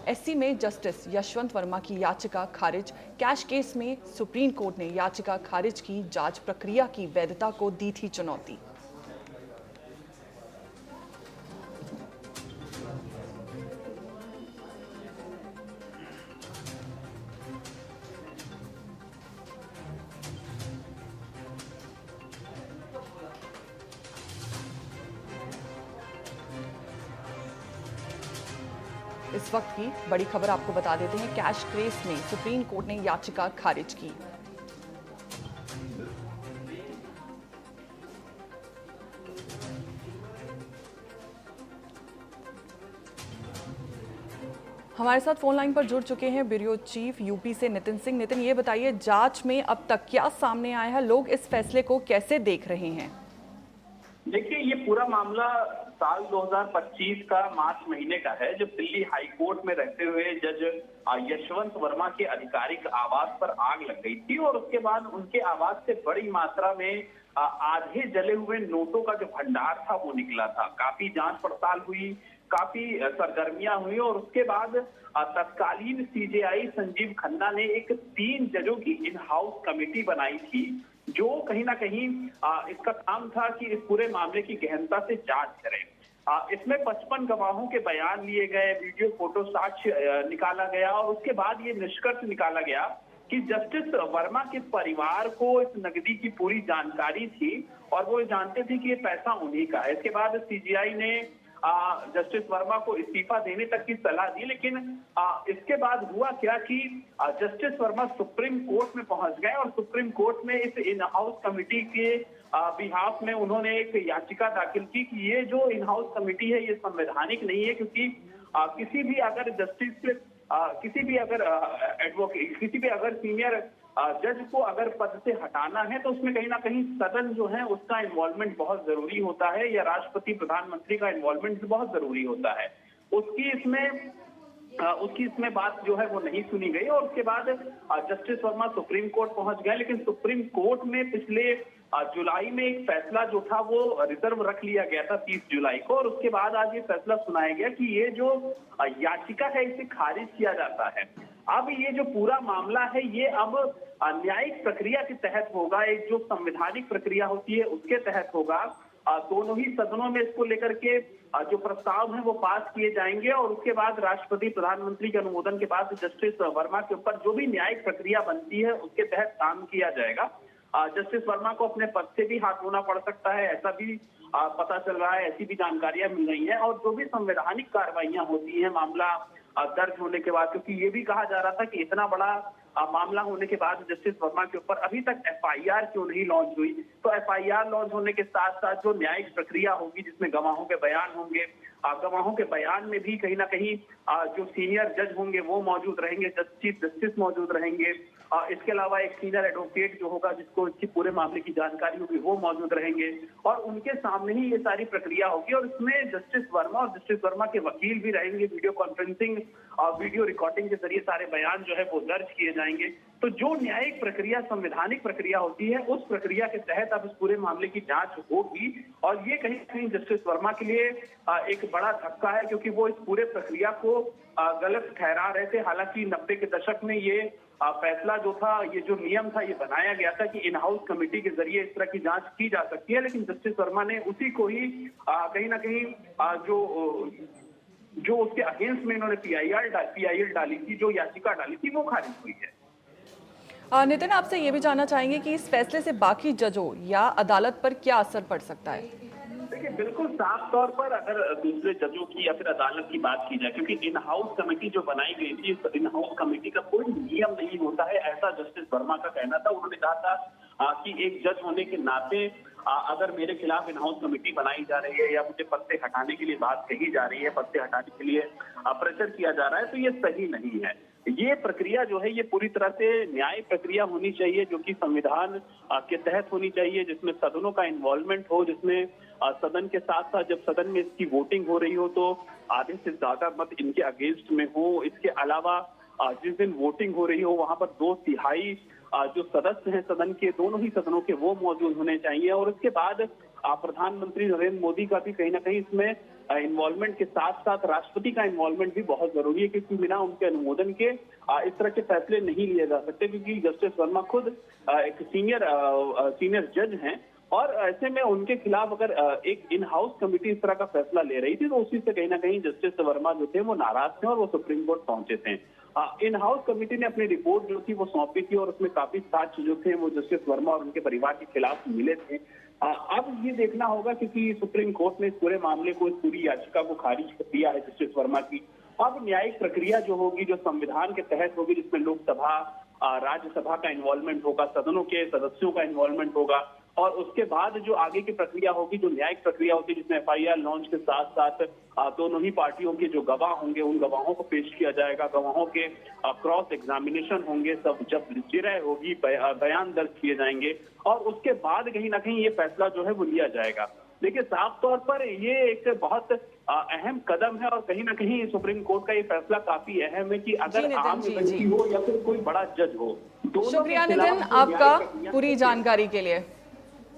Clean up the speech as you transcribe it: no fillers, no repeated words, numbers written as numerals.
SC में justice Yashwant Verma की याचिका खारिज। कैश केस में सुप्रीम कोर्ट ने याचिका खारिज की। जांच प्रक्रिया की वैधता को दी थी चुनौती। इस वक्त की बड़ी खबर आपको बता देते हैं। कैश केस में सुप्रीम कोर्ट ने याचिका खारिज की। हमारे साथ फोन लाइन पर जुड़ चुके हैं ब्यूरो चीफ यूपी से नितिन सिंह। नितिन, ये बताइए, जांच में अब तक क्या सामने आया है? लोग इस फैसले को कैसे देख रहे हैं? देखिए, ये पूरा मामला साल 2025 का मार्च महीने का है, जब दिल्ली हाई कोर्ट में रहते हुए जज यशवंत वर्मा के आधिकारिक आवास पर आग लग गई थी और उसके बाद उनके आवास से बड़ी मात्रा में आधे जले हुए नोटों का जो भंडार था वो निकला था। काफी जांच पड़ताल हुई, काफी सरगर्मियां हुई और उसके बाद तत्कालीन सीजेआई संजीव खन्ना ने एक 3 जजों की इन हाउस कमेटी बनाई थी, जो कहीं ना कहीं इसका काम था कि इस पूरे मामले की गहनता से जांच करें। इसमें 55 गवाहों के बयान लिए गए, वीडियो फोटो साक्ष्य निकाला गया और उसके बाद ये निष्कर्ष निकाला गया कि जस्टिस वर्मा के परिवार को इस नकदी की पूरी जानकारी थी और वो जानते थे कि ये पैसा उन्हीं का है। इसके बाद सीजीआई ने जस्टिस वर्मा को इस्तीफा देने तक की सलाह दी, लेकिन इसके बाद हुआ क्या कि जस्टिस वर्मा सुप्रीम कोर्ट में पहुंच गए और सुप्रीम कोर्ट में इस इन हाउस कमेटी के बिहाफ में उन्होंने एक याचिका दाखिल की कि ये जो इन हाउस कमेटी है ये संवैधानिक नहीं है, क्योंकि किसी भी अगर जस्टिस किसी भी अगर एडवोकेट किसी भी अगर सीनियर जज को अगर पद से हटाना है तो उसमें कहीं ना कहीं सदन जो है उसका इन्वॉल्वमेंट बहुत जरूरी होता है, या राष्ट्रपति प्रधानमंत्री का इन्वॉल्वमेंट बहुत जरूरी होता है। उसकी इसमें बात जो है वो नहीं सुनी गई और उसके बाद जस्टिस वर्मा सुप्रीम कोर्ट पहुंच गए, लेकिन सुप्रीम कोर्ट में पिछले जुलाई में एक फैसला जो था वो रिजर्व रख लिया गया था 30 जुलाई को, और उसके बाद आज ये फैसला सुनाया गया कि ये जो याचिका है इसे खारिज किया जाता है। अब ये जो पूरा मामला है ये अब न्यायिक प्रक्रिया के तहत होगा, एक जो संवैधानिक प्रक्रिया होती है उसके तहत होगा। दोनों ही सदनों में इसको लेकर के जो प्रस्ताव हैं वो पास किए जाएंगे और उसके बाद राष्ट्रपति प्रधानमंत्री के अनुमोदन के बाद जस्टिस वर्मा के ऊपर जो भी न्यायिक प्रक्रिया बनती है उसके तहत काम किया जाएगा। जस्टिस वर्मा को अपने पद से भी हाथ धोना पड़ सकता है, ऐसा भी पता चल रहा है, ऐसी भी जानकारियां मिल रही हैं। और जो भी संवैधानिक कार्रवाइयां होती हैं मामला दर्ज होने के बाद, क्योंकि ये भी कहा जा रहा था कि इतना बड़ा मामला होने के बाद जस्टिस वर्मा के ऊपर अभी तक एफआईआर क्यों नहीं लॉन्च हुई, तो एफआईआर लॉन्च होने के साथ साथ जो न्यायिक प्रक्रिया होगी जिसमें गवाहों के बयान होंगे, गवाहों के बयान में भी कहीं ना कहीं जो सीनियर जज होंगे वो मौजूद रहेंगे, चीफ जस्टिस मौजूद रहेंगे, इसके अलावा एक सीनियर एडवोकेट जो होगा जिसको इसकी पूरे मामले की जानकारी होगी वो मौजूद रहेंगे और उनके सामने ही ये सारी प्रक्रिया होगी। और इसमें जस्टिस वर्मा और जस्टिस वर्मा के वकील भी रहेंगे, वीडियो कॉन्फ्रेंसिंग और वीडियो रिकॉर्डिंग के जरिए सारे बयान जो है वो दर्ज किए जाएंगे। तो जो न्यायिक प्रक्रिया संवैधानिक प्रक्रिया होती है उस प्रक्रिया के तहत अब इस पूरे मामले की जांच होगी और ये कहीं ना कहीं जस्टिस वर्मा के लिए एक बड़ा धक्का है, क्योंकि वो इस पूरे प्रक्रिया को गलत ठहरा रहे थे। हालांकि 90 के दशक में ये फैसला जो था, ये जो नियम था, ये बनाया गया था कि इन हाउस कमेटी के जरिए इस तरह की जांच की जा सकती है, लेकिन जस्टिस वर्मा ने उसी को ही कहीं ना कहीं जो उसके अगेंस्ट में इन्होंने पीआईएल डाली थी, जो याचिका डाली थी, वो खारिज हुई है। नितिन, आपसे ये भी जानना चाहेंगे कि इस फैसले से बाकी जजों या अदालत पर क्या असर पड़ सकता है? देखिए, बिल्कुल साफ तौर पर अगर दूसरे जजों की या फिर अदालत की बात की जाए, क्योंकि इन हाउस कमेटी जो बनाई गई थी, इन हाउस कमेटी का कोई नियम नहीं होता है, ऐसा जस्टिस वर्मा का कहना था। उन्होंने कहा था कि एक जज होने के नाते अगर मेरे खिलाफ इन हाउस कमेटी बनाई जा रही है या मुझे पद से हटाने के लिए बात कही जा रही है, पद से हटाने के लिए प्रेशर किया जा रहा है, तो ये सही नहीं है। ये प्रक्रिया जो है ये पूरी तरह से न्याय प्रक्रिया होनी चाहिए, जो कि संविधान के तहत होनी चाहिए, जिसमें सदनों का इन्वॉल्वमेंट हो, जिसमें सदन के साथ साथ जब सदन में इसकी वोटिंग हो रही हो तो आधे से ज्यादा मत इनके अगेंस्ट में हो। इसके अलावा जिस दिन वोटिंग हो रही हो वहां पर 2/3 जो सदस्य हैं सदन के, दोनों ही सदनों के, वो मौजूद होने चाहिए। और उसके बाद प्रधानमंत्री नरेंद्र मोदी का भी कहीं ना कहीं इसमें इन्वॉल्वमेंट के साथ साथ राष्ट्रपति का इन्वॉल्वमेंट भी बहुत जरूरी है, क्योंकि बिना उनके अनुमोदन के इस तरह के फैसले नहीं लिए जा सकते, क्योंकि जस्टिस वर्मा खुद एक सीनियर जज हैं और ऐसे में उनके खिलाफ अगर एक इन हाउस कमेटी इस तरह का फैसला ले रही थी तो उसी से कहीं ना कहीं जस्टिस वर्मा जो थे वो नाराज थे और वो सुप्रीम कोर्ट पहुंचे थे। इन हाउस कमेटी ने अपनी रिपोर्ट जो थी वो सौंपी थी और उसमें काफी साक्ष्य जो थे वो जस्टिस वर्मा और उनके परिवार के खिलाफ मिले थे। अब ये देखना होगा, क्योंकि सुप्रीम कोर्ट ने इस पूरे मामले को, इस पूरी याचिका को खारिज कर दिया है जस्टिस वर्मा की। अब न्यायिक प्रक्रिया जो होगी, जो संविधान के तहत होगी, जिसमें लोकसभा राज्यसभा का इन्वॉल्वमेंट होगा, सदनों के सदस्यों का इन्वॉल्वमेंट होगा और उसके बाद जो आगे की प्रक्रिया होगी, जो न्यायिक प्रक्रिया होगी, जिसमें एफआईआर लॉन्च के साथ साथ दोनों ही पार्टियों के जो गवाह होंगे उन गवाहों को पेश किया जाएगा, गवाहों के क्रॉस एग्जामिनेशन होंगे, सब जब जिरह होगी, बयान दर्ज किए जाएंगे और उसके बाद कहीं ना कहीं ये फैसला जो है वो लिया जाएगा। देखिए, साफ तौर पर ये एक बहुत अहम कदम है और कहीं ना कहीं सुप्रीम कोर्ट का ये फैसला काफी अहम है कि अगर आम व्यक्ति हो या फिर कोई बड़ा जज हो, शुक्रिया नितिन आपका पूरी जानकारी के लिए।